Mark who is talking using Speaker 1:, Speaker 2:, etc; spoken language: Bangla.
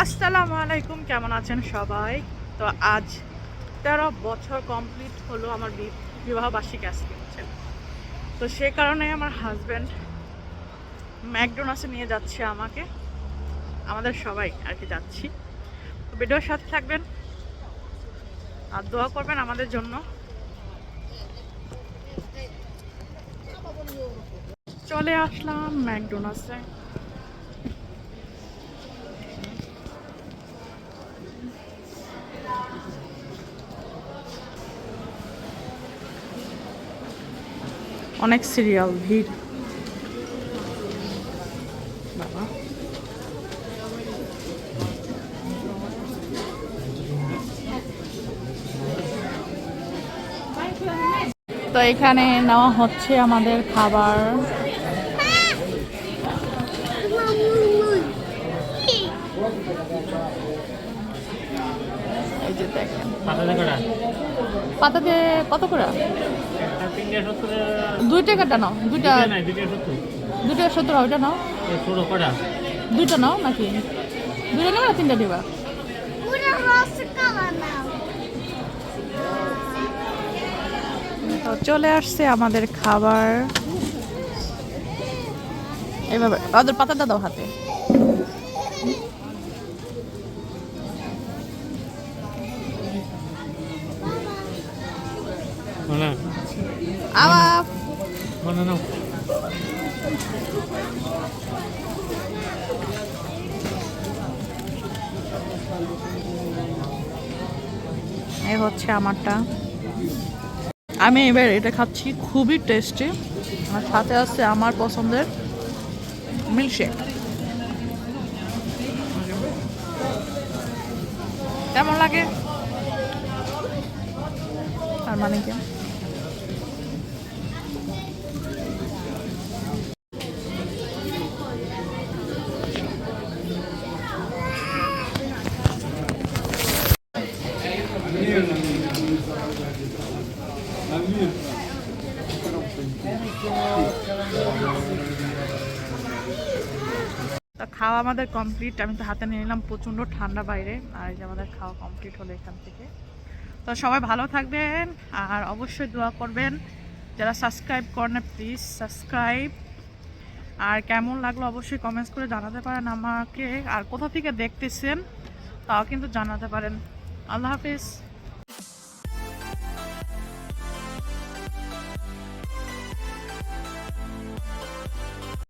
Speaker 1: আসসালামু আলাইকুম, কেমন আছেন সবাই? তো আজ 13 বছর কমপ্লিট হলো আমার বিবাহ বার্ষিকী আজকে হচ্ছে। তো সে কারণে আমার হাজব্যান্ড ম্যাকডোনাল্ডসে নিয়ে যাচ্ছে আমাকে, আমাদের সবাই আর কি যাচ্ছি। তো ভিডিওর সাথে থাকবেন আর দোয়া করবেন আমাদের জন্য। চলে আসলাম ম্যাকডোনাল্ডসে। অনেক সিরিয়াল ভিড় বাবা। তো এখানে নেওয়া হচ্ছে আমাদের খাবার। এই যে দেখেন পাতাতে কত করে? 2 টাকাটা নাও, দুইটা 70 ওইটা নাও, দুইটা নাও নাকি দুইটা নেবে না 3টা দিবা? তো চলে আসছে আমাদের খাবার। এভাবে ওদের পাতাটা দাও হাতে। আবার এই হচ্ছে আমারটা। আমি এবার এটা খাচ্ছি, খুবই টেস্টি। আর সাথে আছে আমার পছন্দের মিল্কশেক। কেমন লাগে? আর মানে কি তো খাওয়া আমাদের কমপ্লিট। আমি তো হাতে নিয়ে নিলাম, প্রচণ্ড ঠান্ডা বাইরে। আর এই যে আমাদের খাওয়া কমপ্লিট হলো এখান থেকে। তো সবাই ভালো থাকবেন আর অবশ্যই দোয়া করবেন। যারা সাবস্ক্রাইব করেন প্লিজ সাবস্ক্রাইব। আর কেমন লাগলো অবশ্যই কমেন্টস করে জানাতে পারেন আমাকে। আর কোথা থেকে দেখতেছেন তাও কিন্তু জানাতে পারেন। আল্লাহ হাফিজ।